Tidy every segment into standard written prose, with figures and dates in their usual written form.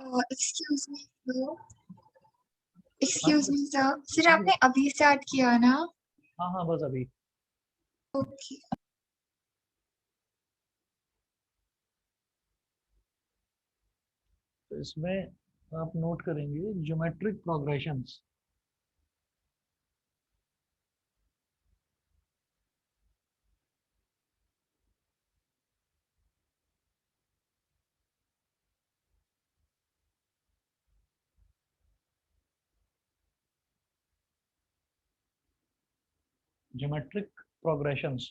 Excuse me sir, हाँ excuse me sir, sir आपने अभी स्टार्ट किया ना? हाँ हाँ, बस अभी। ओके। तो इसमें आप नोट करेंगे geometric progressions. Geometric progressions,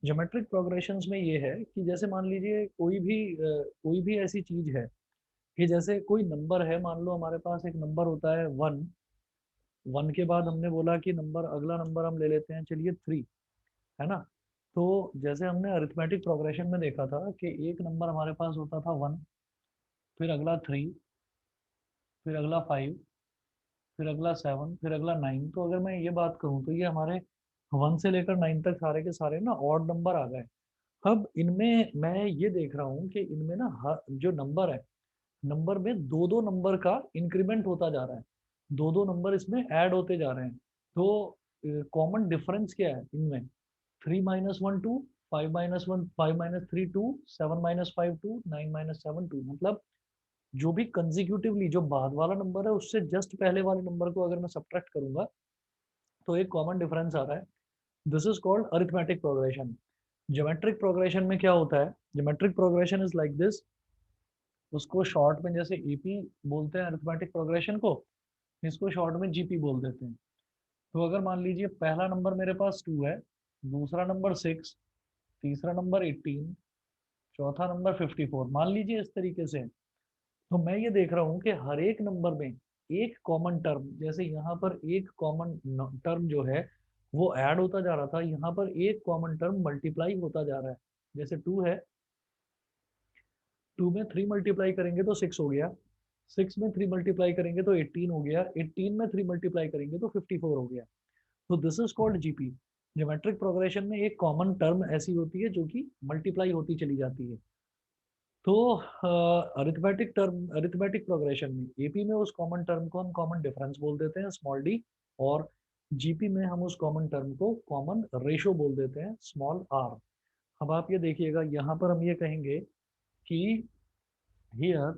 geometric progressions में ये है कि जैसे मान लीजिए कोई भी ऐसी चीज है कि जैसे कोई नंबर है, मान लो हमारे पास एक नंबर होता है 1। 1 के बाद हमने बोला कि नंबर, अगला नंबर हम ले लेते हैं, चलिए 3, है ना। तो जैसे हमने अरिथमेटिक प्रोग्रेशन में देखा था कि एक नंबर हमारे पास होता था 1, फिर अगला 3, फिर अगला 5, फिर अगला 7, फिर अगला 9। तो अगर मैं ये बात करूँ तो ये हमारे 1 से लेकर 9 तक सारे के सारे ना ऑड नंबर आ गए। अब इनमें मैं ये देख रहा हूँ कि इनमें ना हर जो नंबर है, नंबर में दो दो नंबर का इंक्रीमेंट होता जा रहा है, दो दो नंबर इसमें ऐड होते जा रहे हैं। तो कॉमन डिफरेंस क्या है इनमें? 3 - 1 2, 5 - 1 5 - 3 2, 7 - 5 2, 9 - 7 2। मतलब जो भी कंजिक्यूटिवली जो बाद वाला नंबर है उससे जस्ट पहले वाले नंबर को अगर मैं सब्ट्रैक्ट करूंगा तो एक कॉमन डिफरेंस आ रहा है। This is called arithmetic progression. Geometric progression में क्या होता है? Geometric progression is like this. उसको शॉर्ट में जैसे ईपी बोलते हैं अरिथमेटिक प्रोग्रेशन को, इसको शॉर्ट में जीपी बोल देते हैं। तो अगर मान लीजिए पहला नंबर मेरे पास 2 है, दूसरा नंबर 6, तीसरा नंबर 18, चौथा नंबर 54, मान लीजिए इस तरीके से। तो मैं ये देख रहा हूँ कि हर एक नंबर में एक कॉमन टर्म, जैसे यहाँ पर एक कॉमन टर्म जो है वो ऐड होता जा रहा था, यहाँ पर एक कॉमन टर्म मल्टीप्लाई होता जा रहा है। जैसे 2 है, 2 में 3 मल्टीप्लाई करेंगे तो 6 हो गया, 6 में 3 मल्टीप्लाई करेंगे तो 18 हो गया, 18 में 3 मल्टीप्लाई करेंगे तो 54 हो गया। तो this is called GP. Geometric progression में एक कॉमन टर्म ऐसी होती है जो कि मल्टीप्लाई होती चली जाती है। तो अरिथमेटिक टर्म, अरिथमेटिक प्रोग्रेशन में एपी में उस कॉमन टर्म को हम कॉमन डिफरेंस बोल देते हैं, स्मॉल डी। और जीपी में हम उस कॉमन टर्म को कॉमन रेशो बोल देते हैं, स्मॉल आर। अब आप ये देखिएगा, यहाँ पर हम ये कहेंगे कि हियर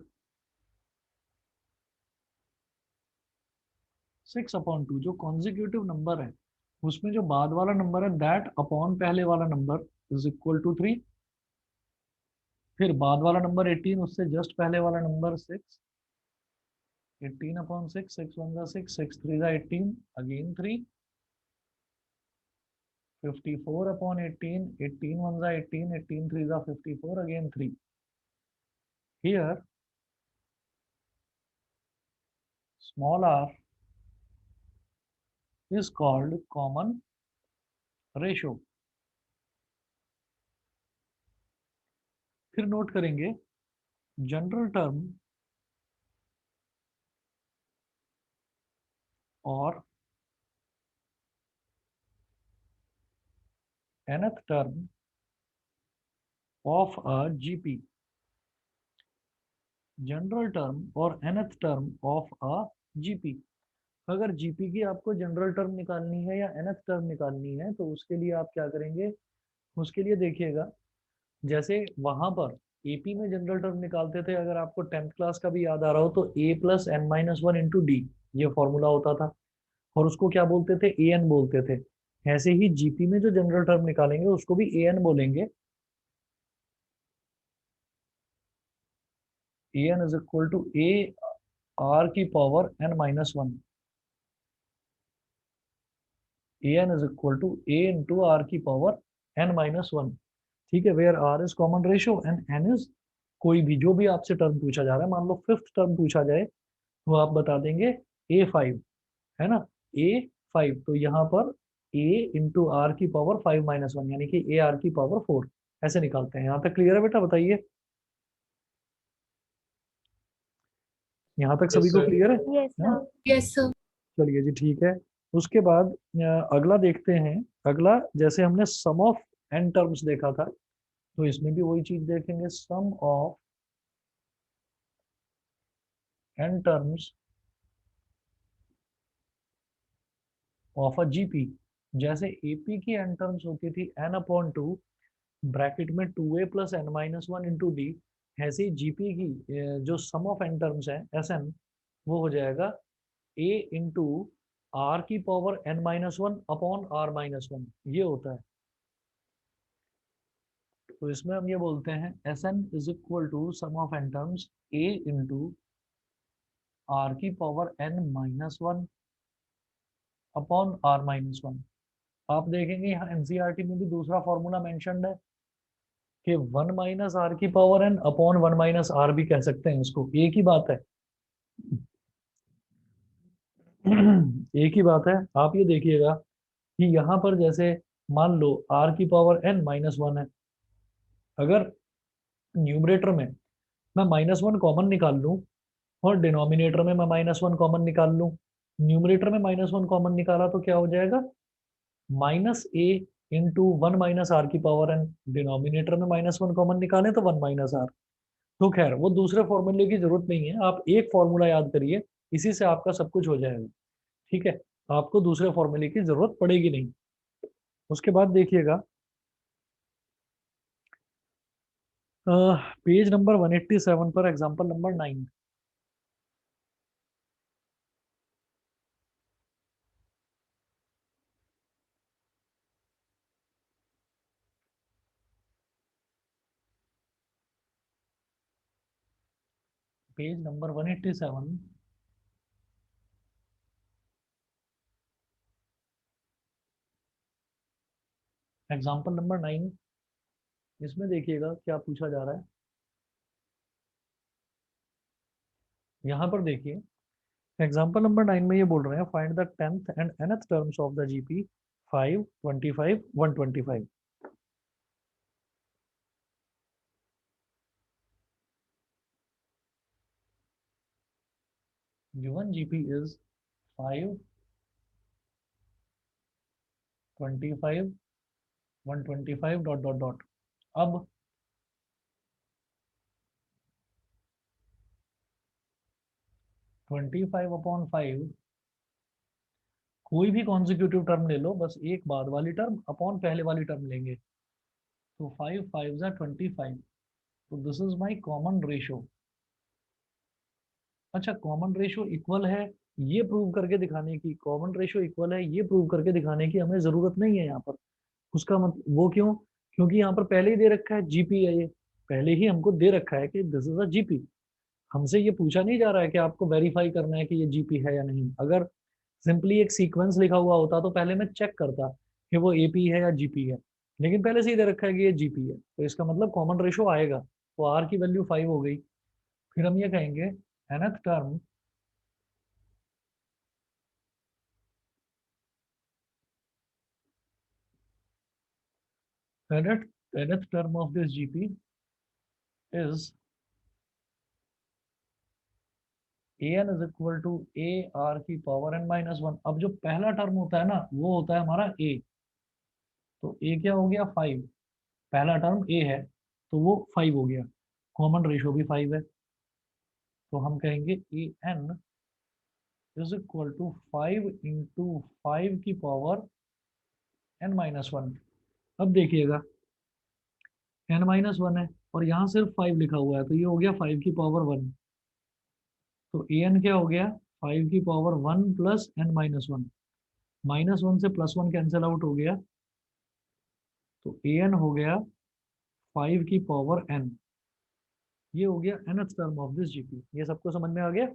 6/2 जो कॉन्जिक्यूटिव नंबर है उसमें जो बाद वाला नंबर है दैट अपॉन पहले वाला नंबर इज इक्वल टू 3। फिर बाद वाला नंबर 18, उससे जस्ट पहले वाला number 6। 18/6, 6 1 6, 6 3 18, again 3। 54/18, 18 1 18, 18 3 54, again 3। Here small r is called common ratio। फिर नोट करेंगे जनरल टर्म और nth term of a GP. General term और nth term of a GP. अगर जीपी की आपको जनरल टर्म निकालनी है या nth टर्म निकालनी है तो उसके लिए आप क्या करेंगे? उसके लिए देखिएगा, जैसे वहां पर एपी में जनरल टर्म निकालते थे, अगर आपको 10th क्लास का भी याद आ रहा हो तो a + n - 1 इंटू डी ये फॉर्मूला होता था, और उसको क्या बोलते थे? ए एन बोलते थे। ऐसे ही जीपी में जो जनरल टर्म निकालेंगे उसको भी ए एन बोलेंगे। A N is equal to A are की power n - 1। A N is equal to A into are की पावर n - 1। ठीक है, where R is common ratio and N is कोई भी जो भी आपसे टर्म पूछा जा रहा है, मान लो फिफ्थ टर्म पूछा जाए तो आप बता देंगे A5, है ना, A5। तो यहाँ पर A इंटू आर की पावर 5 - 1 यानी कि ए आर की पावर 4, ऐसे निकालते हैं। यहाँ तक क्लियर है बेटा? बताइए, यहाँ तक सभी यस को सर। क्लियर है? यस हाँ, सर। Yes sir. चलिए जी, ठीक है। उसके बाद अगला देखते हैं। अगला, जैसे हमने सम ऑफ एन टर्म्स देखा था, तो इसमें भी वही चीज देखेंगे, sum of n terms of a GP, जैसे एपी की n टर्म्स होती थी n/2 ब्रैकेट में 2a plus n minus one into D, ऐसे ही जीपी की जो सम ऑफ n टर्म्स है Sn, वो हो जाएगा a इंटू आर की power n minus one upon are minus one, ये होता है। तो इसमें हम ये बोलते हैं Sn is equal to sum of n terms a into are की power n minus one upon are minus one. आप देखेंगे यहाँ एनसीईआरटी में भी दूसरा फॉर्मूला मेंशन्ड है कि 1 माइनस आर की power n upon 1 minus r भी कह सकते हैं इसको, एक ही बात है। एक ही बात है। आप ये देखिएगा कि यहाँ पर जैसे मान लो आर की पावर n माइनस वन है, अगर न्यूमरेटर में मैं माइनस वन कॉमन निकाल लूँ और डिनोमिनेटर में मैं माइनस वन कॉमन निकाल लूँ, न्यूमरेटर में माइनस वन कॉमन निकाला तो क्या हो जाएगा, minus a into one minus r की पावर एन, डिनोमिनेटर में माइनस वन कॉमन निकालें तो वन माइनस आर। तो खैर वो दूसरे फॉर्मूले की जरूरत नहीं है, आप एक फॉर्मूला याद करिए, इसी से आपका सब कुछ हो जाएगा। ठीक है, आपको दूसरे फॉर्मूले की जरूरत पड़ेगी नहीं। उसके बाद देखिएगा पेज नंबर 187 पर example number 9। Page number 187, example number 9। इसमें देखिएगा क्या पूछा जा रहा है। यहाँ पर देखिए एग्जाम्पल नंबर 9 में ये बोल रहे हैं find the tenth and nth terms of the GP 5, 25, 125। Given GP is 5, 25, 125 dot dot dot. अब 25/5 कोई भी कॉन्जिक्यूटिव टर्म ले लो, बस एक बाद वाली टर्म अपॉन पहले वाली टर्म लेंगे, तो 5 5 जा 25। तो this is my common ratio. अच्छा, कॉमन रेशो इक्वल है ये प्रूव करके दिखाने की, कॉमन रेशो इक्वल है ये प्रूव करके दिखाने की हमें जरूरत नहीं है यहाँ पर। उसका मतलब वो क्यों, क्योंकि यहाँ पर पहले ही दे रखा है जीपी है, ये पहले ही हमको दे रखा है कि दिस इज अ जीपी। हमसे ये पूछा नहीं जा रहा है कि आपको वेरीफाई करना है कि ये जीपी है या नहीं। अगर सिंपली एक सीक्वेंस लिखा हुआ होता तो पहले मैं चेक करता कि वो एपी है या जीपी है, लेकिन पहले से ही दे रखा है कि ये जीपी है, तो इसका मतलब कॉमन रेशो आएगा। तो आर की वैल्यू 5 हो गई। फिर हम ये कहेंगे nth term nth term of this GP is an is equal to a r की पावर n माइनस वन। अब जो पहला टर्म होता है ना वो होता है हमारा a, तो a क्या हो गया 5, पहला टर्म a है तो वो 5 हो गया, कॉमन रेशो भी 5 है, तो हम कहेंगे A N is equal to 5 into 5 की पावर n माइनस वन। अब देखिएगा n माइनस वन है और यहाँ सिर्फ 5 लिखा हुआ है, तो ये हो गया 5 की पावर 1। तो ए एन क्या हो गया 5 की power 1 plus n minus one, minus one से प्लस वन कैंसिल आउट हो गया, तो ए एन हो गया 5 की पावर n। ये हो गया nth term of this GP. ये सबको समझ में आ गया?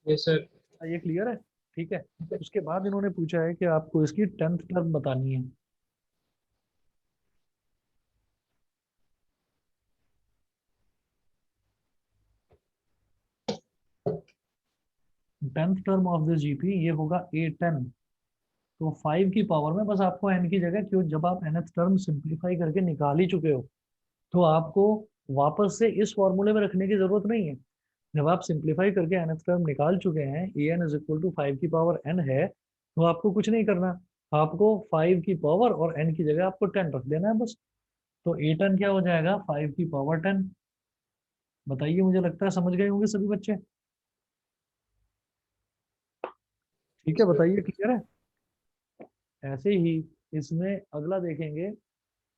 Yes sir. ये क्लियर है? ठीक है। उसके बाद इन्होंने पूछा है कि आपको इसकी 10th टर्म बतानी है। Tenth term of this GP ये होगा A10। तो 5 की पावर में बस आपको n की जगह, क्यों जब आप nth टर्म सिंप्लीफाई करके निकाल ही चुके हो तो आपको वापस से इस फॉर्मूले में रखने की जरूरत नहीं है। जब आप सिंप्लीफाई करके nth टर्म निकाल चुके हैं, ए एन इज इक्वल टू 5 की पावर n है, तो आपको कुछ नहीं करना, आपको 5 की पावर और n की जगह आपको 10 रख देना है बस। तो A10 क्या हो जाएगा 5 की पावर 10। बताइए, मुझे लगता है समझ गए होंगे सभी बच्चे। ठीक है, बताइए, क्लियर है। ऐसे ही इसमें अगला देखेंगे,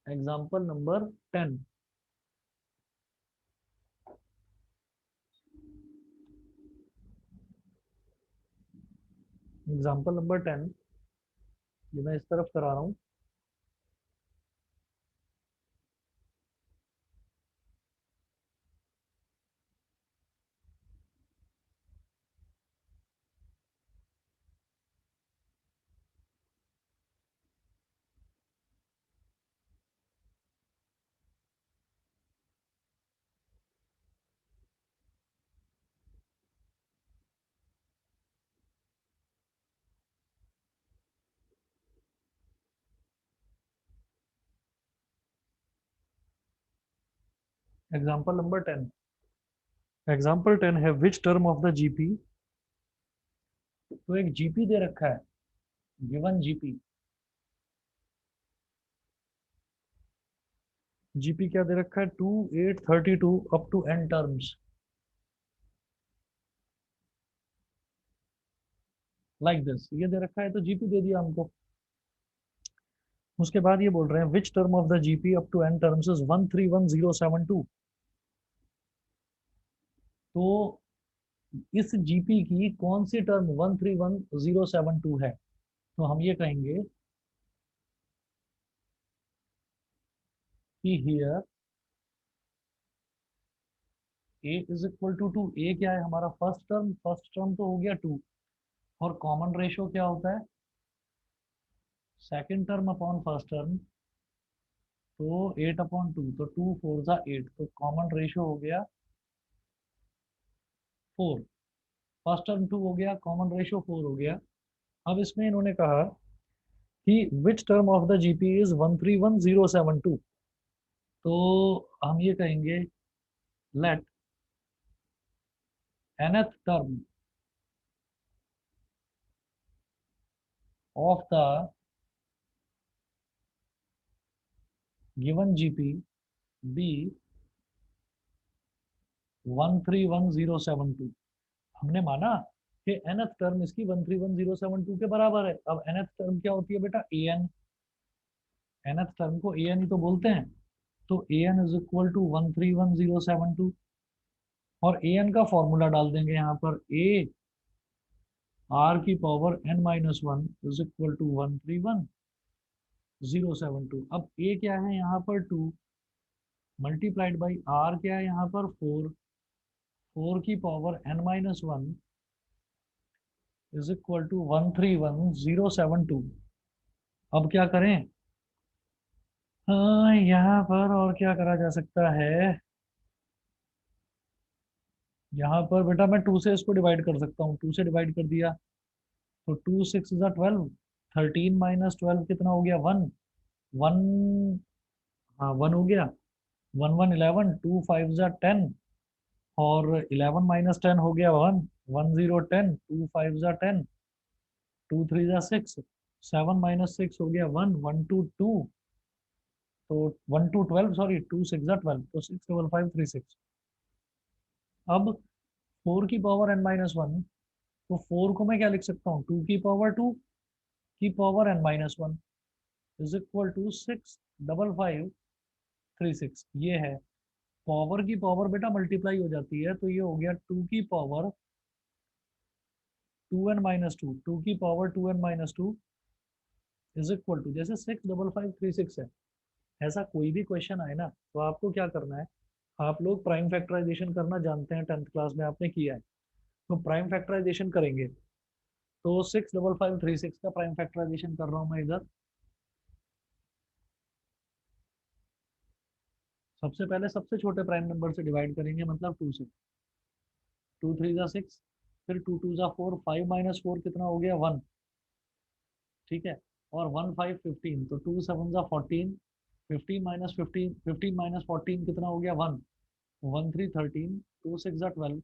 एग्जाम्पल नंबर 10। एग्जाम्पल नंबर 10, ये मैं इस तरफ करा रहा हूँ। एग्जाम्पल नंबर 10, एग्जाम्पल 10 है विच टर्म ऑफ द जीपी। तो एक जीपी दे रखा है, गिवन जीपी। जीपी क्या दे रखा है, 2 8 32 up to n terms, like this. ये दे रखा है तो जीपी दे दिया हमको। उसके बाद ये बोल रहे हैं which term of the GP up to n terms is 131072। तो इस जीपी की कौन सी टर्म 131072 है। तो हम ये कहेंगे कि here a is equal to 2। A क्या है हमारा, फर्स्ट टर्म तो हो गया 2, और कॉमन रेशो क्या होता है, second term upon first term. तो 8/2, तो 2 4 जा 8, तो कॉमन रेशो हो गया 4। फर्स्ट टर्म 2 हो गया, कॉमन रेशो 4 हो गया। अब इसमें इन्होंने कहा कि which term of the GP is 131072। तो हम ये कहेंगे let nth term of the given GP be 131072। हमने माना कि nth टर्म इसकी 131072 के बराबर है। अब nth टर्म क्या होती है बेटा, an। nth टर्म को an ही तो बोलते हैं। तो an इज इक्वल टू 131072, और an का फॉर्मूला डाल देंगे यहाँ पर, a r की power n-1 is equal to 131072। अब a क्या है यहाँ पर 2, मल्टीप्लाइड बाई r क्या है यहाँ पर 4, 4 की power n-1 is equal to 131072। अब क्या करें, हाँ यहाँ पर और क्या करा जा सकता है, यहाँ पर बेटा मैं 2 से इसको डिवाइड कर सकता हूँ। 2 से डिवाइड कर दिया तो 2 6 जा 12, 13 माइनस 12 कितना हो गया, 1 1। हाँ 1 हो गया, 1 1 11, 2 5 जा 10, और 11 माइनस 10 हो गया 1, 1 0 10, 2 5 जा 10, 2 3 जा 6, 7 माइनस 6 हो गया 1, 1 2 2, तो 1 2 12, सॉरी 2 6 जा 12, तो 6 डबल 5 3 6। अब 4 की पावर n-1, तो 4 को मैं क्या लिख सकता हूँ, 2 की पावर 2 की power n-1 is equal to 6 double 5 3 6। ये है, पावर की पावर बेटा मल्टीप्लाई हो जाती है, तो ये हो गया 2 की पावर 2n-2, 2 की power 2n-2 is equal to, जैसे 6 डबल 5 3 6 है, ऐसा कोई भी क्वेश्चन आए ना, तो आपको क्या करना है, आप लोग प्राइम फैक्टराइजेशन करना जानते हैं, 10th क्लास में आपने किया है। तो प्राइम फैक्टराइजेशन करेंगे, तो 6 डबल 5 3 6 का प्राइम फैक्टराइजेशन कर रहा हूँ मैं इधर। सबसे पहले सबसे छोटे प्राइम नंबर से डिवाइड करेंगे, मतलब 2 से। 2 3 जा 6, फिर 2 2 जा 4, 5 माइनस 4 कितना हो गया 1, ठीक है। और 1 5 15, तो 2 7 जा 14, 15 माइनस 15, 15 माइनस 14 कितना हो गया 1, 1 3 13, 2 6 जा 12,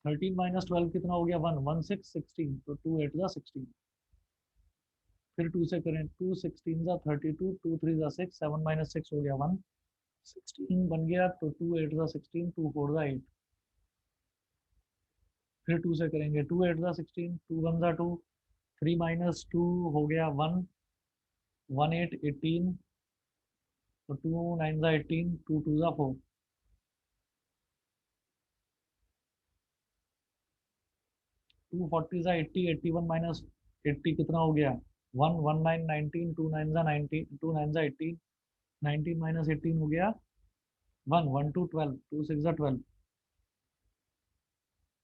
13 माइनस 12 कितना हो गया 1, 1 6 16, तो 2 8 जा 16। फिर 2 से करें, 2 16 जा 32, 2 3 जा 6, 7 माइनस 6 हो गया 1, 16 बन गया तो 2 8 ज़ा 16, 2 4 ज़ा 8, फिर 2 से करेंगे, 2 8 ज़ा 16, 2 1 ज़ा 2, 3 माइनस 2 हो गया 1, 1 8 18, तो 2 9 ज़ा 18, 2 2 ज़ा 4, 2 40 ज़ा 80, 81 माइनस 80 कितना हो गया 1, 1 9 19, 2 9 ज़ा 19, 2 9 ज़ा 18, 19 माइनस 18 हो गया 1, 1 2 12, 2 6 ज़ा 12,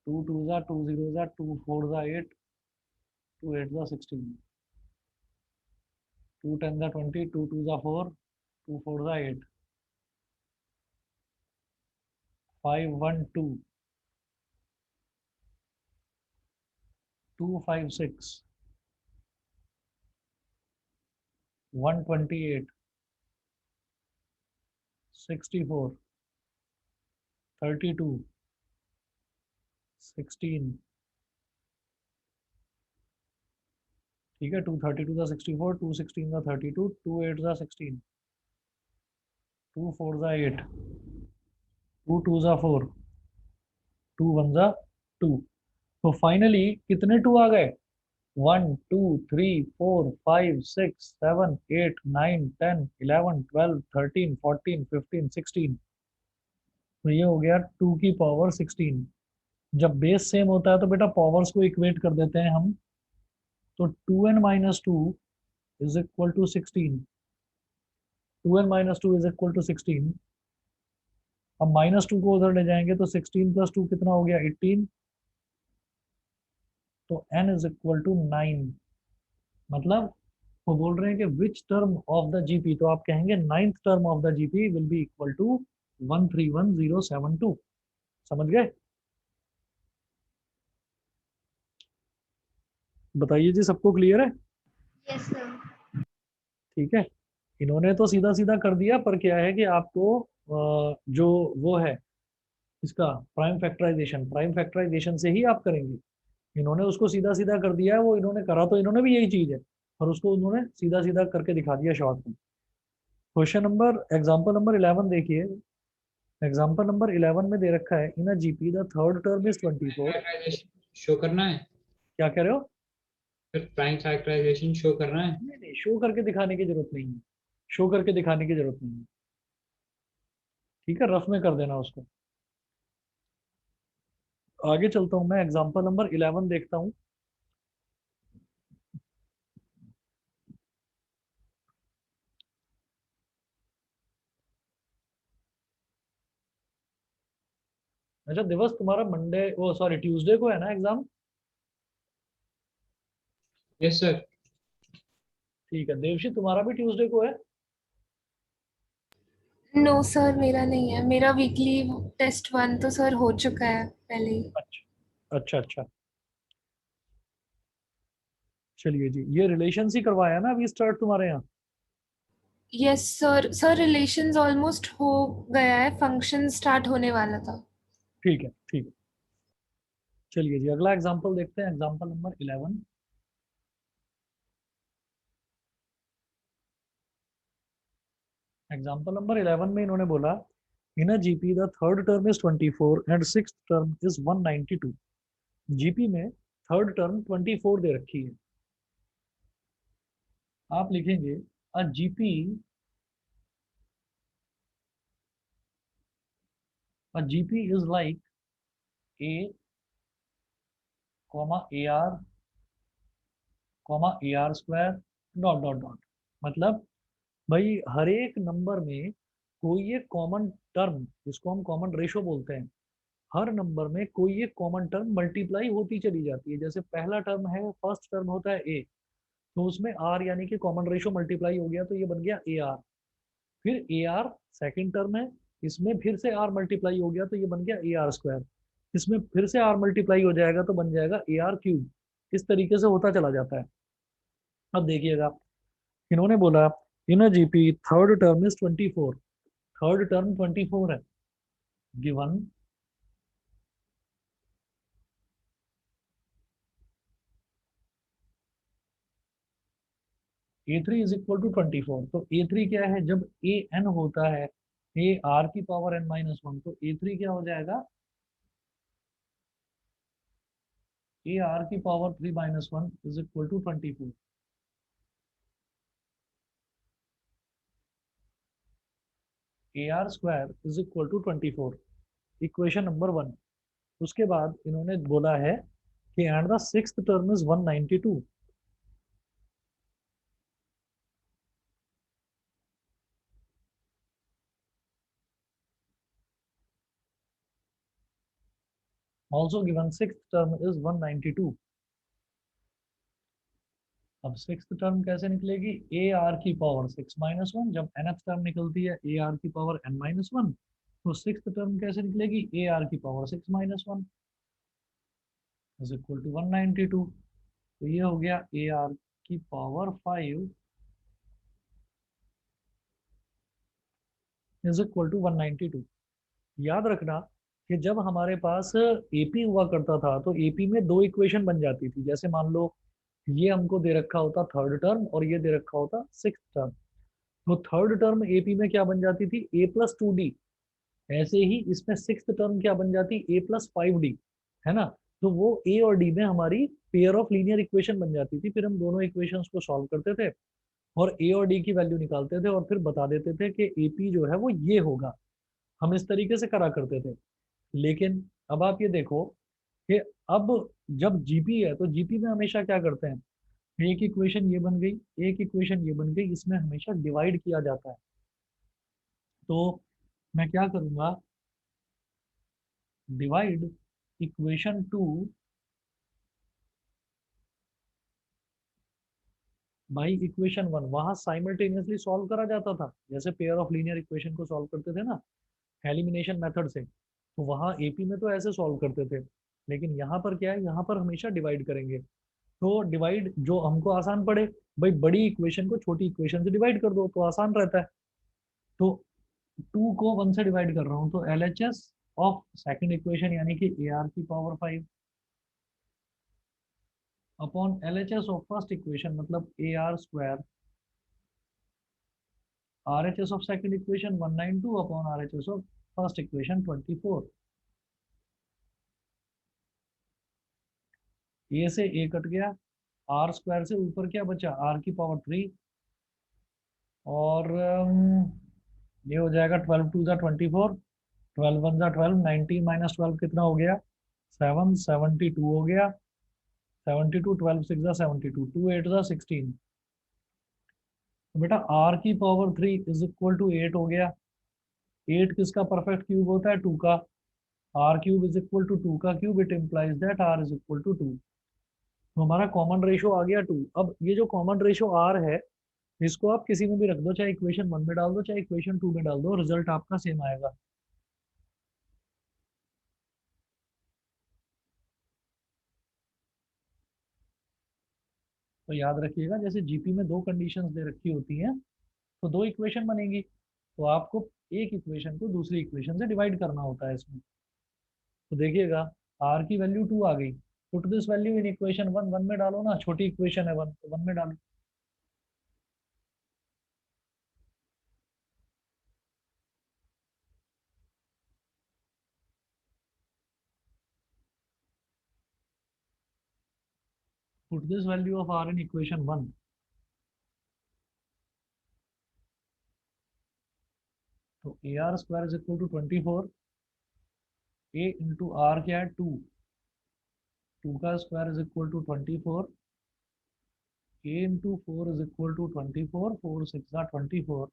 2 2 ज़ा 2 0 ज़ा 2 4 ज़ा 8, 2 8 ज़ा 16, 2 10 ज़ा 20, 2 2 ज़ा 4, 2 4 ज़ा 8, 5 1 2, 2 5 6, 128, 64, 32, 16, ठीक है, 2 32 ज़ा 64, 2 16 ज़ा 32, 2 8 ज़ा 16, 2 4 ज़ा 8, 2 2 ज़ा 4, 2 1 ज़ा 2। तो फाइनली कितने 2 आ गए 1 2 3 4 5 6 7 8 9 10 11 12 13 14 15 16, तो ये हो गया 2 की पावर 16। जब बेस सेम होता है तो बेटा पावर्स को इक्वेट कर देते हैं हम, तो 2n minus two is equal to 16, 2n minus two is equal to 16। अब माइनस टू को उधर ले जाएंगे तो 16 प्लस टू कितना हो गया 18, तो n इज इक्वल टू 9। मतलब वो बोल रहे हैं कि which term of the GP, तो आप कहेंगे ninth term of the GP will be equal to 131072। समझ गए? बताइए जी, सबको क्लियर है? Yes sir. ठीक है, इन्होंने तो सीधा सीधा कर दिया, पर क्या है कि आपको जो वो है इसका प्राइम फैक्टराइजेशन से ही आप करेंगे। इन्होंने उसको सीधा सीधा कर दिया है, वो इन्होंने करा तो इन्होंने भी यही चीज है, पर उसको उन्होंने सीधा सीधा करके दिखा दिया शॉर्ट में। क्वेश्चन नंबर एग्जांपल नंबर 11 देखिए। एग्जांपल नंबर 11 में दे रखा है in a GP the third term is 24। Factorization show करना है, क्या कह रहे हो? फिर प्राइम फैक्टराइजेशन शो करना है। नहीं नहीं, शो करके दिखाने की जरूरत नहीं है, शो करके दिखाने की जरूरत नहीं है। ठीक है, रफ में कर देना उसको। आगे चलता हूं मैं, एग्जांपल नंबर 11 देखता हूं। अच्छा दिवस, तुम्हारा मंडे ओ सॉरी ट्यूसडे को है ना एग्जाम? Yes sir. ठीक है, देवशी तुम्हारा भी ट्यूसडे को है? नो सर, मेरा नहीं है। मेरा वीकली टेस्ट 1 तो सर हो चुका है पहले ही। अच्छा अच्छा अच्छा, चलिए जी, ये रिलेशन ही करवाया ना अभी स्टार्ट तुम्हारे यहाँ? Yes sir. Sir relations almost हो गया है, फंक्शन स्टार्ट होने वाला था। ठीक है ठीक है, चलिए जी अगला एग्जांपल देखते हैं, एग्जांपल नंबर 11। एग्जांपल नंबर 11 में इन्होंने बोला in a GP the third term is 24 and sixth term is 192। GP में थर्ड टर्म 24 दे रखी है। आप लिखेंगे a GP, a GP is like A comma A R comma A are square dot dot dot. मतलब भाई हर एक number में कोई एक कॉमन टर्म, जिसको हम कॉमन रेशो बोलते हैं, हर नंबर में कोई एक कॉमन टर्म मल्टीप्लाई होती चली जाती है। जैसे पहला टर्म है, फर्स्ट टर्म होता है ए, तो उसमें आर यानी कि कॉमन रेशो मल्टीप्लाई हो गया, तो ये बन गया ए आर। फिर ए आर सेकेंड टर्म है, इसमें फिर से आर मल्टीप्लाई हो गया, तो ये बन गया ए आर स्क्वायर। इसमें फिर से आर मल्टीप्लाई हो जाएगा तो बन जाएगा ए आर क्यूब। इस तरीके से होता चला जाता है। अब देखिएगा, इन्होंने बोला in GP third term is 24, third term 24 है given, a three is equal to 24। तो ए थ्री क्या है, जब ए एन होता है ए आर की पावर एन माइनस वन, तो ए3 क्या हो जाएगा, ए आर की power 3 minus one is equal to 24। A are square is equal to 24, equation number 1। उसके बाद इन्होंने बोला है कि and the sixth term is 192। Also given sixth term is 192। अब सिक्स्थ टर्म कैसे निकलेगी, ए आर की पावर 6 माइनस वन, जब nth टर्म निकलती है ए आर की पावर n माइनस वन, तो सिक्स्थ टर्म कैसे निकलेगी, ए आर की power 6 minus one is equal to 192। तो ये हो गया ए आर की पावर 5 इज इक्वल टू 192। याद रखना कि जब हमारे पास एपी हुआ करता था तो एपी में दो इक्वेशन बन जाती थी। जैसे मान लो ये हमको दे रखा होता थर्ड टर्म और ये दे रखा होता सिक्स्थ टर्म, तो थर्ड टर्म एपी में क्या बन जाती थी, ए प्लस 2d। ऐसे ही इसमें सिक्स्थ टर्म क्या बन जाती, ए प्लस 5d, है ना। तो वो ए और डी में हमारी पेयर ऑफ लीनियर इक्वेशन बन जाती थी। फिर हम दोनों इक्वेशंस को सॉल्व करते थे और ए और डी की वैल्यू निकालते थे और फिर बता देते थे कि एपी जो है वो ये होगा। हम इस तरीके से करा करते थे। लेकिन अब आप ये देखो कि अब जब जीपी है तो जीपी में हमेशा क्या करते हैं, एक इक्वेशन ये बन गई, एक इक्वेशन ये बन गई, इसमें हमेशा डिवाइड किया जाता है। तो मैं क्या करूंगा, डिवाइड इक्वेशन 2 बाई इक्वेशन 1। वहां साइमल्टेनियसली सॉल्व करा जाता था, जैसे पेयर ऑफ लीनियर इक्वेशन को सॉल्व करते थे ना एलिमिनेशन मेथड से, तो वहां एपी में तो ऐसे सॉल्व करते थे। लेकिन यहाँ पर क्या है, यहाँ पर हमेशा डिवाइड करेंगे। तो डिवाइड जो हमको आसान पड़े, भाई बड़ी इक्वेशन को छोटी इक्वेशन से डिवाइड कर दो तो आसान रहता है। तो 2 को 1 से डिवाइड कर रहा हूँ, तो L H S of second equation यानी कि ए आर की power 5 upon L H S of first equation मतलब A are square, R H S of second equation 192 upon R H S of first equation 24। A से A cut गया, R square से ऊपर क्या बचा, are की power 3 और ये हो जाएगा 12 टू ज़ा 24, 12 वन ज़ा 12, 19 माइनस 12 कितना हो गया 7, 72 हो गया, 72, 12 6 ज़ा 72, 2 8 ज़ा 16। तो बेटा आर की पावर 3 इज इक्वल टू 8 हो गया। 8 किसका परफेक्ट क्यूब होता है, 2 का। R cube is equal to 2 का cube, it implies that r is equal to 2। तो हमारा कॉमन रेशो आ गया 2। अब ये जो कॉमन रेशो आर है इसको आप किसी में भी रख दो, चाहे इक्वेशन 1 में डाल दो चाहे इक्वेशन 2 में डाल दो, रिजल्ट आपका सेम आएगा। तो याद रखिएगा जैसे जीपी में दो कंडीशंस दे रखी होती हैं तो दो इक्वेशन बनेगी, तो आपको एक इक्वेशन को दूसरी इक्वेशन से डिवाइड करना होता है इसमें। तो देखिएगा आर की वैल्यू 2 आ गई, put this value in equation 1, 1 में डालो ना, छोटी इक्वेशन है 1 तो 1 में डालो। Put this value of r in equation 1, तो a are square is equal to 24, a into r क्या है 2, 2 का square is equal to 24, a into 4 is equal to 24, 4 6 24,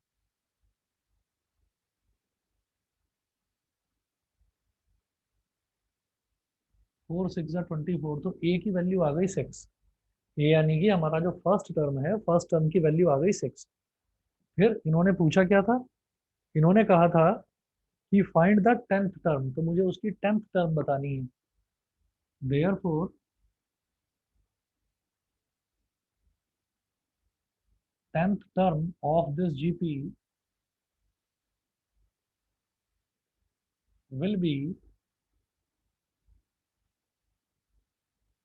4 6 24, तो ए की वैल्यू आ गई 6। ए यानी कि हमारा जो फर्स्ट टर्म है, फर्स्ट टर्म की वैल्यू आ गई 6। फिर इन्होंने पूछा क्या था, इन्होंने कहा था कि फाइंड द 10th टर्म, तो मुझे उसकी 10th टर्म बतानी है। Therefore 10th term of this GP will be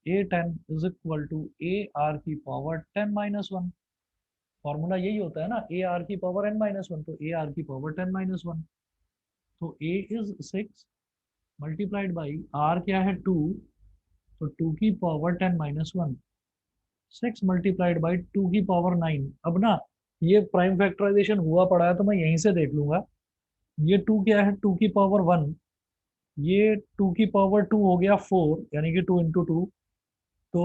A10 is equal to AR की पावर 10 माइनस 1। फॉर्मूला यही होता है ना, AR की पावर n माइनस 1, तो AR की पावर 10 माइनस 1। तो a is 6 multiplied by r क्या है 2, तो 2 की पावर 10 माइनस 1, 6 मल्टीप्लाइड बाई 2 की पावर 9। अब ना ये प्राइम फैक्टराइजेशन हुआ पड़ा है तो मैं यहीं से देख लूंगा। ये 2 क्या है 2 की पावर 1, ये 2 की पावर 2 हो गया 4, यानी कि 2 इंटू 2, तो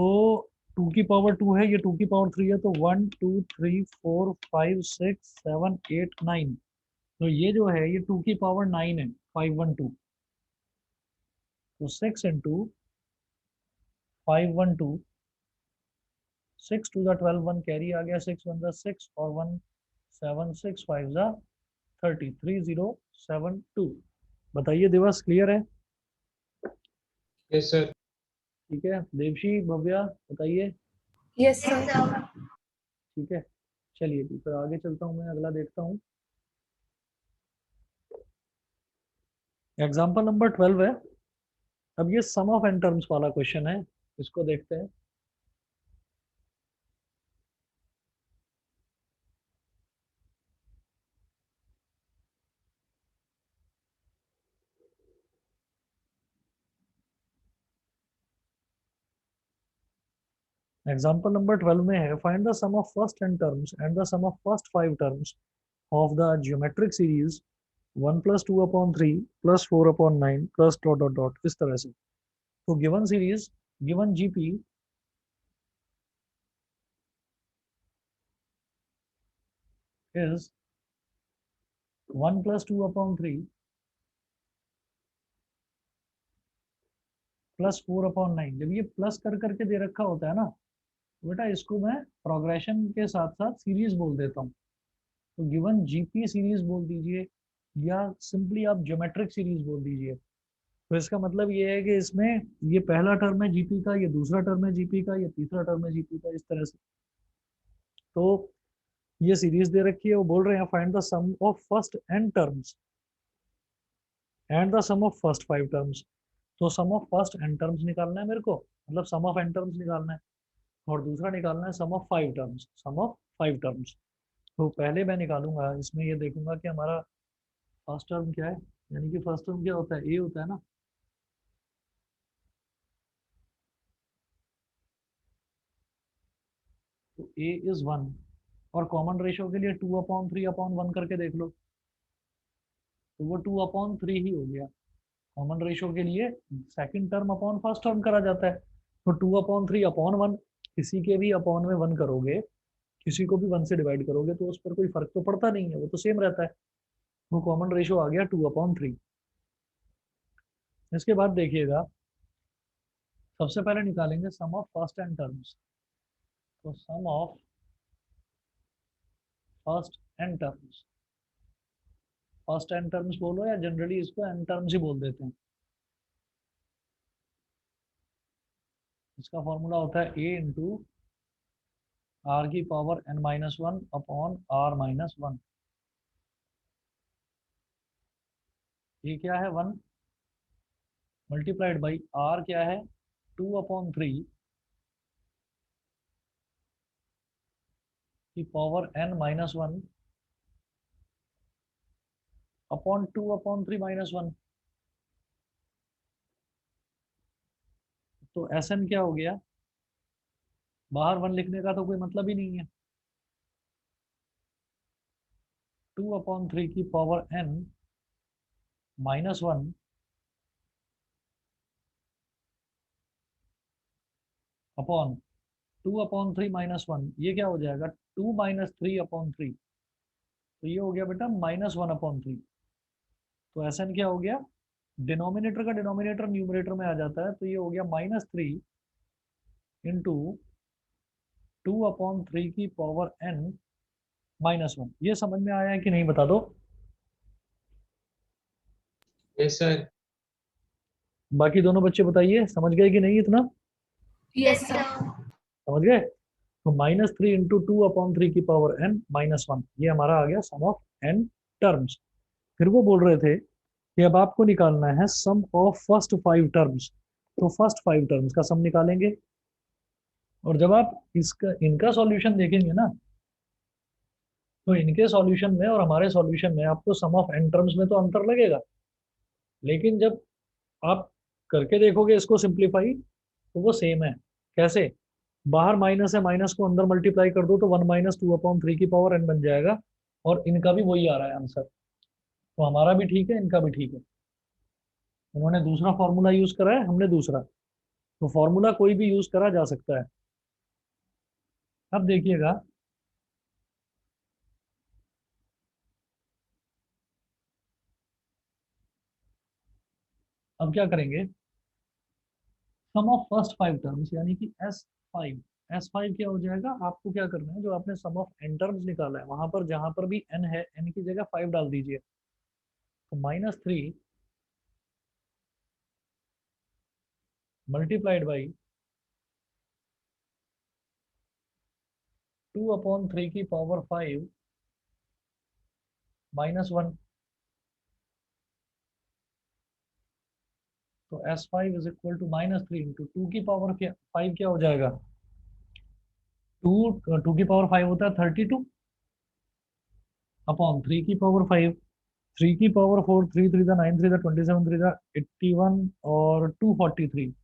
2 की पावर 2 है, ये 2 की पावर 3 है, तो 1 2 3 4 5 6 7 8 9, तो ये जो है ये 2 की पावर 9 है, 512, तो 6 इंटू 512, 6 टू द 12, 1 कैरी आ गया, 6 1 6 और 1 7 6 5 30, 3072। बताइए दिवस, क्लियर है? Yes sir. ठीक है, देवशी भव्या बताइए। Yes Yes, sir. sir. ठीक है, चलिए जी फिर आगे चलता हूँ, मैं अगला देखता हूँ। एग्जाम्पल नंबर 12 है। अब ये सम ऑफ एन टर्म्स वाला क्वेश्चन है, इसको देखते हैं। एग्जाम्पल नंबर 12 में है, find the sum of first N terms and the sum of first 5 terms of the geometric series 1 plus 2 upon 3 plus 4 upon 9 plus dot dot dot, इस तरह से। तो given series, given GP is 1 plus 2 upon 3 plus 4 upon 9। जब ये plus कर करके दे रखा होता है ना, तो बेटा इसको मैं प्रोग्रेशन के साथ साथ सीरीज बोल देता हूँ। तो गिवन जीपी सीरीज बोल दीजिए, या सिंपली आप ज्योमेट्रिक सीरीज बोल दीजिए। तो इसका मतलब ये है कि इसमें ये पहला टर्म है जीपी का, ये दूसरा टर्म है जीपी का, ये तीसरा टर्म है जीपी का, इस तरह से। तो ये सीरीज दे रखी है, वो बोल रहे हैं find the sum of first N terms and the sum of first 5 terms. तो sum of first N terms निकालना है मेरे को, मतलब सम ऑफ एन टर्म्स निकालना है, और दूसरा निकालना है sum of 5 terms, sum of 5 terms. तो पहले मैं निकालूंगा, इसमें ये देखूंगा कि हमारा फर्स्ट टर्म क्या है, यानी कि फर्स्ट टर्म क्या होता है, ए होता है ना। तो ए इज 1, और कॉमन रेशियो के लिए 2 अपॉन 3 अपॉन 1 करके देख लो, तो वो 2 अपॉन 3 ही हो गया। कॉमन रेशियो के लिए second term upon first term करा जाता है, तो 2 अपॉन 3 अपॉन 1, किसी के भी अपॉन में 1 करोगे, किसी को भी 1 से डिवाइड करोगे तो उस पर कोई फर्क तो पड़ता नहीं है, वो तो सेम रहता है। वो कॉमन रेशियो आ गया 2 अपॉन 3। इसके बाद देखिएगा, सबसे पहले निकालेंगे sum of first N terms. तो sum of first N terms, first N terms बोलो, या जनरली इसको एन टर्म्स ही बोल देते हैं। इसका फॉर्मूला होता है ए इंटू आर की power n minus 1 upon are minus 1। ये क्या है 1 मल्टीप्लाइड बाई आर क्या है 2 अपॉन 3 की power n minus 1 upon 2 upon 3 minus 1। तो एस एन क्या हो गया, बाहर 1 लिखने का तो कोई मतलब ही नहीं है। 2 अपॉन 3 की power n minus 1 upon 2 upon 3 minus 1, ये क्या हो जाएगा 2 माइनस 3 अपॉन 3, तो ये हो गया बेटा माइनस 1 अपॉन 3। तो एस एन क्या हो गया, डिनोमिनेटर का डिनोमिनेटर न्यूमरेटर में आ जाता है, तो ये हो गया -3 इंटू 2 अपॉन 3 की पावर एन माइनस 1। ये समझ में आया है कि नहीं, बता दो। Yes sir. बाकी दोनों बच्चे बताइए, समझ गए कि नहीं इतना? Yes Yes, sir. sir. समझ गए? तो -3 इंटू 2 अपॉन 3 की पावर एन माइनस 1, ये हमारा आ गया सम ऑफ एन टर्म्स। फिर वो बोल रहे थे कि अब आपको निकालना है सम ऑफ फर्स्ट 5 टर्म्स। तो फर्स्ट 5 टर्म्स का सम निकालेंगे, और जब आप इसका इनका सॉल्यूशन देखेंगे ना, तो इनके सॉल्यूशन में और हमारे सॉल्यूशन में आपको सम ऑफ एन टर्म्स में तो अंतर लगेगा। लेकिन जब आप करके देखोगे इसको सिंप्लीफाई तो वो सेम है। कैसे? बाहर माइनस है, माइनस को अंदर मल्टीप्लाई कर दो तो 1 - 2/3 की पावर n बन जाएगा, और इनका भी वही आ रहा है आंसर। तो हमारा भी ठीक है, इनका भी ठीक है। उन्होंने दूसरा फॉर्मूला यूज करा है, हमने दूसरा। तो फॉर्मूला कोई भी यूज करा जा सकता है। अब देखिएगा, अब क्या करेंगे, सम ऑफ फर्स्ट 5 टर्म्स यानी कि S5। S5 क्या हो जाएगा, आपको क्या करना है, जो आपने सम ऑफ n टर्म्स निकाला है वहां पर जहां पर भी n है, n की जगह 5 डाल दीजिए। तो -3 मल्टीप्लाइड बाई 2/3 की पावर 5 -1। तो S5 is equal to -3 into 2 की पावर क्या 5 क्या हो जाएगा, 2 की पावर 5 होता है 32 अपॉन 3 की पावर 5। 3 की पावर 4, 3 3 9 3 27 3 81 और 243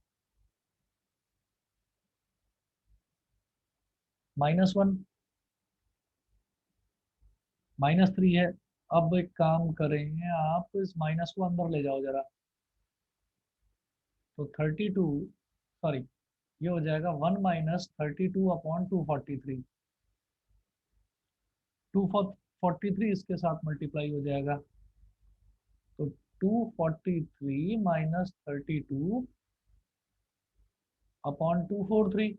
-1 -3 है। अब एक काम करेंगे, आप इस माइनस को अंदर ले जाओ जरा। तो 32, सॉरी, ये हो जाएगा 1 - 32/243। 243 इसके साथ मल्टीप्लाई हो जाएगा। तो 243 - 32/243।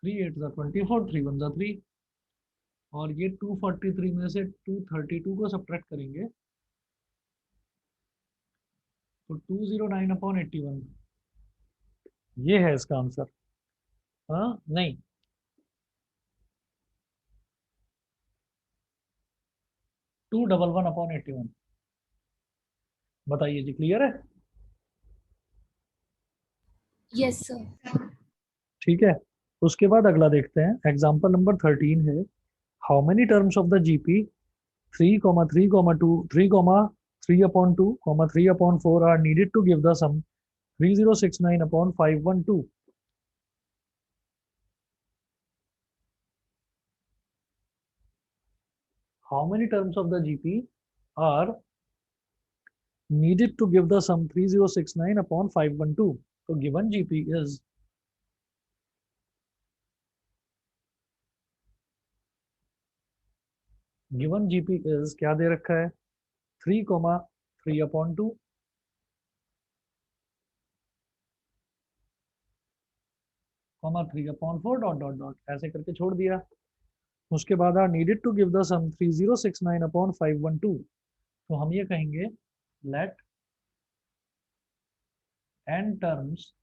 3 8 24, 3 1 3। और ये 243 में से 232 को सब्ट्रैक्ट करेंगे तो 209/81। ये है इसका आंसर। हाँ नहीं, 211/81। बताइए जी, क्लियर है? Yes, sir. ठीक है। उसके बाद अगला देखते हैं, एग्जाम्पल नंबर 13 है। How many terms of the GP 3, 3, 2, 3, 3/2, 3/4 are needed to give the sum 3069/512। How many terms of the GP are needed to give the sum 3069/512? So given GP is क्या दे रखा है, 3, 3/2, 3/4 डॉट डॉट डॉट ऐसे करके छोड़ दिया। उसके बाद are needed to give the sum 3069/512। तो हम ये कहेंगे, let n terms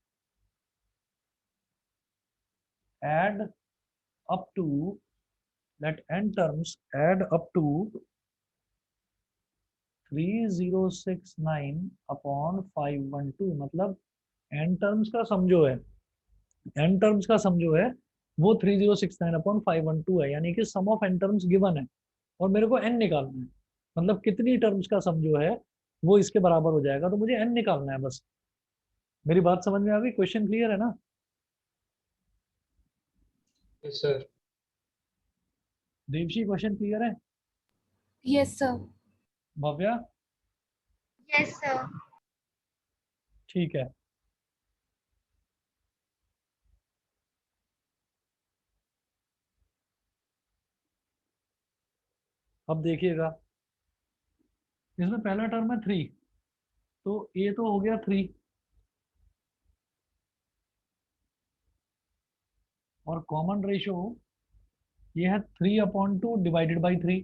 add up to let n terms add up to 3069/512। मतलब n टर्म्स का सम जो है, n टर्म्स का सम जो है वो 3069/512 है, यानी कि सम ऑफ n टर्म्स गिवन है और मेरे को n निकालना है। मतलब कितनी टर्म्स का सम जो है वो इसके बराबर हो जाएगा, तो मुझे n निकालना है बस। मेरी बात समझ में आ गई? क्वेश्चन क्लियर है ना? Yes, sir. Devshi, question clear है? Yes, sir. Bhavya? Yes, sir. ठीक है। अब देखिएगा, इसमें पहला टर्म है 3, तो a तो हो गया 3 और कॉमन रेशो ये है 3/2 डिवाइडेड बाई 3।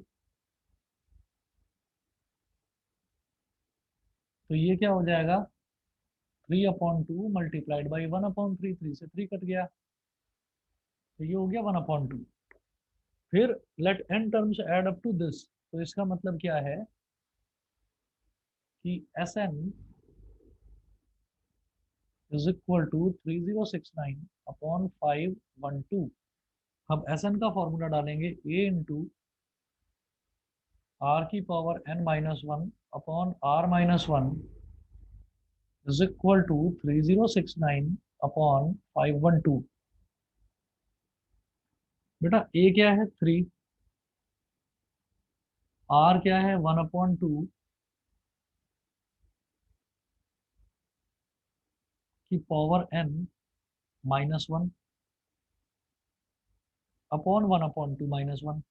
तो ये क्या हो जाएगा, 3/2 मल्टीप्लाइड बाई 1/3। 3 से 3 कट गया, तो ये हो गया 1/2। फिर let n terms add up to this. तो इसका मतलब क्या है कि Sn इज इक्वल टू 3069/512। हम Sn का फॉर्मूला डालेंगे a इंटू r की power n minus one upon r minus one is equal to 3069 upon 512। बेटा a क्या है 3, r क्या है 1/2 की power n minus one upon 1/2 minus one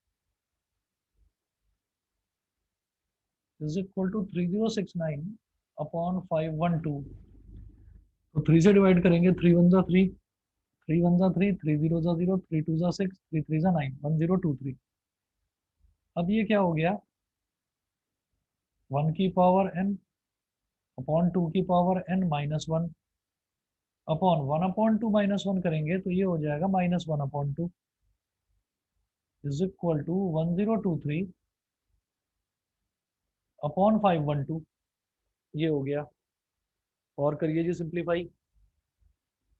is equal to 3069 upon 512। तो 3 से डिवाइड करेंगे, 3 1 जा 3, 3 1 जा 3, 3 0 जा 0, 3 2 जा 6, 3 3 जा 9, 1023। अब ये क्या हो गया, 1 की पावर n अपॉन 2 की power n minus one upon 1/2 minus one करेंगे तो ये हो जाएगा -1/2 इज इक्वल टू 1023 अपॉन 512। ये हो गया। और करिए जी सिंप्लीफाई।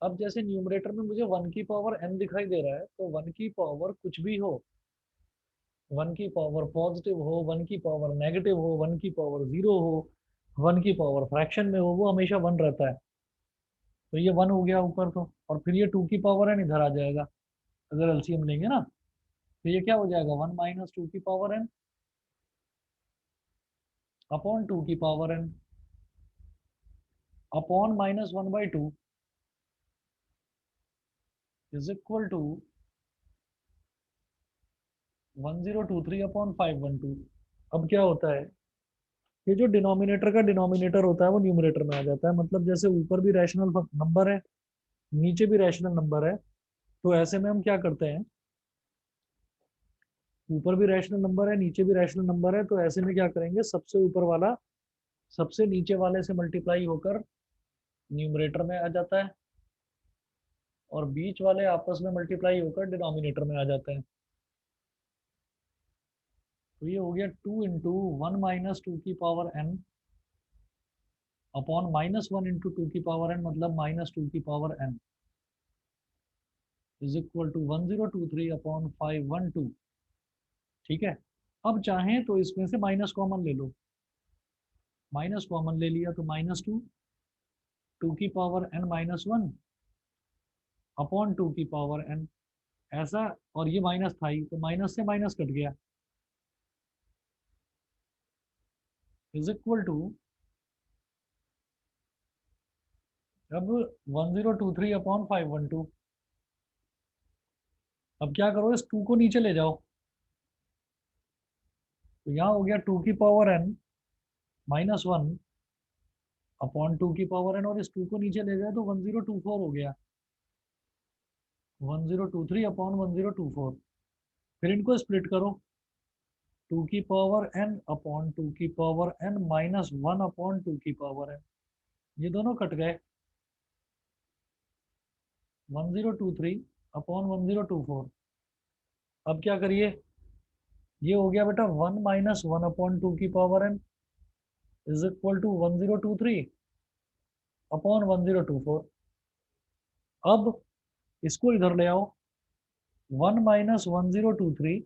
अब जैसे न्यूमरेटर में मुझे 1 की पावर n दिखाई दे रहा है, तो 1 की पावर कुछ भी हो, 1 की पावर पॉजिटिव हो, 1 की पावर नेगेटिव हो, 1 की पावर 0 हो, 1 की पावर फ्रैक्शन में हो, वो हमेशा 1 रहता है। तो ये 1 हो गया ऊपर तो, और फिर ये 2 की पावर n इधर आ जाएगा अगर एलसीएम लेंगे ना, तो ये क्या हो जाएगा 1 माइनस 2 की पावर n अपॉन 2 की power n upon -1/2 is equal to 1023 upon 512। अब क्या होता है, ये जो डिनोमिनेटर का डिनोमिनेटर होता है वो न्यूमरेटर में आ जाता है। मतलब जैसे ऊपर भी रैशनल नंबर है, नीचे भी रैशनल नंबर है, तो ऐसे में हम क्या करते हैं, ऊपर भी रैशनल नंबर है, नीचे भी रैशनल नंबर है, तो ऐसे में क्या करेंगे, सबसे ऊपर वाला सबसे नीचे वाले से मल्टीप्लाई होकर न्यूमरेटर में आ जाता है, और बीच वाले आपस में मल्टीप्लाई होकर डिनोमिनेटर में आ जाते हैं। तो ये हो गया 2 इंटू 1 माइनस 2 की पावर n अपॉन -1 इंटू 2 की पावर n, मतलब -2 की power n is equal to 1023 upon 512। ठीक है। अब चाहें तो इसमें से माइनस कॉमन ले लो, माइनस कॉमन ले लिया तो -2, 2 की power n minus one upon 2 की पावर n, ऐसा। और ये माइनस था ही, तो माइनस से माइनस कट गया, इज इक्वल टू, अब 1023 अपॉन 512। अब क्या करो, इस 2 को नीचे ले जाओ, तो यहाँ हो गया 2 की power n minus one upon 2 की पावर n, और इस 2 को नीचे ले जाए तो 1024 हो गया, 1023 अपॉन 1024। फिर इनको स्प्लिट करो, 2 की पावर n अपॉन 2 की power n minus one upon 2 की पावर n, ये दोनों कट गए, 1023 अपॉन 1024। अब क्या करिए, ये हो गया बेटा 1 माइनस वन अपॉन 2 की power n is equal to 1023 upon 1024। अब इसको इधर ले आओ, 1 minus 1023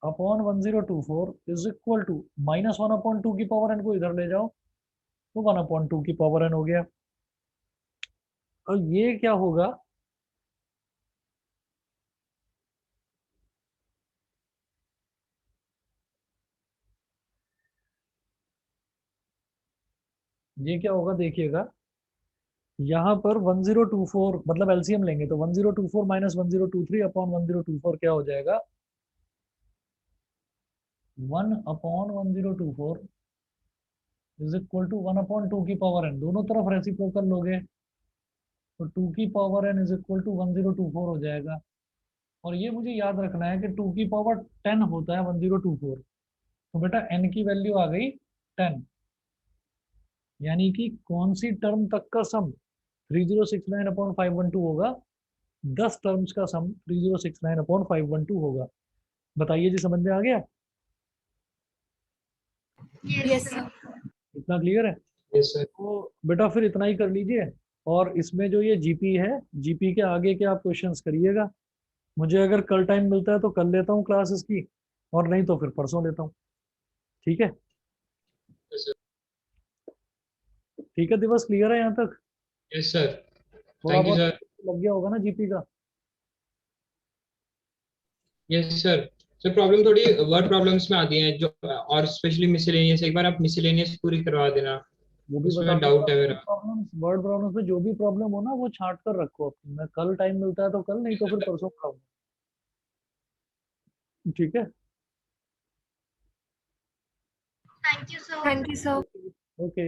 upon 1024 is equal to -1 upon 2 की पावर n को इधर ले जाओ, तो 1 अपॉन 2 की पावर n हो गया। और ये क्या होगा, ये क्या होगा देखिएगा, यहाँ पर 1024 मतलब एलसीएम लेंगे तो 1024 माइनस 1023 अपॉन 1024 क्या हो जाएगा, 1 upon 1024 is equal to 1 upon 2 की पावर n। दोनों तरफ रेसिप्रोकल लोगे तो 2 की power n is equal to 1024 हो जाएगा। और ये मुझे याद रखना है कि 2 की पावर 10 होता है 1024, तो बेटा n की वैल्यू आ गई 10, यानी कि कौन सी टर्म तक का सम 3069 अपॉन 512 होगा, 10 टर्म्स का सम 3069 अपॉन 512 होगा। बताइए जी, समझ में आ गया? Yes sir. इतना क्लियर है? Yes, sir. तो बेटा फिर इतना ही कर लीजिए, और इसमें जो ये जीपी है, जीपी के आगे के आप क्वेश्चंस करिएगा। मुझे अगर कल टाइम मिलता है तो कल लेता हूँ क्लास इसकी, और नहीं तो फिर परसों लेता हूँ। ठीक है, Yes, sir. ठीक है दिवस, क्लियर है यहाँ तक? Yes, sir. थोड़ा Thank you, बहुत sir. लग गया होगा ना जीपी का? Yes, sir. सर प्रॉब्लम थोड़ी वर्ड प्रॉब्लम्स में आती हैं जो, और स्पेशली मिसलेनियस, एक बार आप मिसलेनियस पूरी करवा देना, वो भी बता उसमें दूंगा। डाउट है मेरा। वर्ड प्रॉब्लम्स में जो भी प्रॉब्लम हो ना वो छांट कर रखो अपनी, मैं कल टाइम मिलता है तो कल, नहीं तो फिर परसों कराऊंगा। ठीक है, Thank you, sir. Thank you, sir. Okay.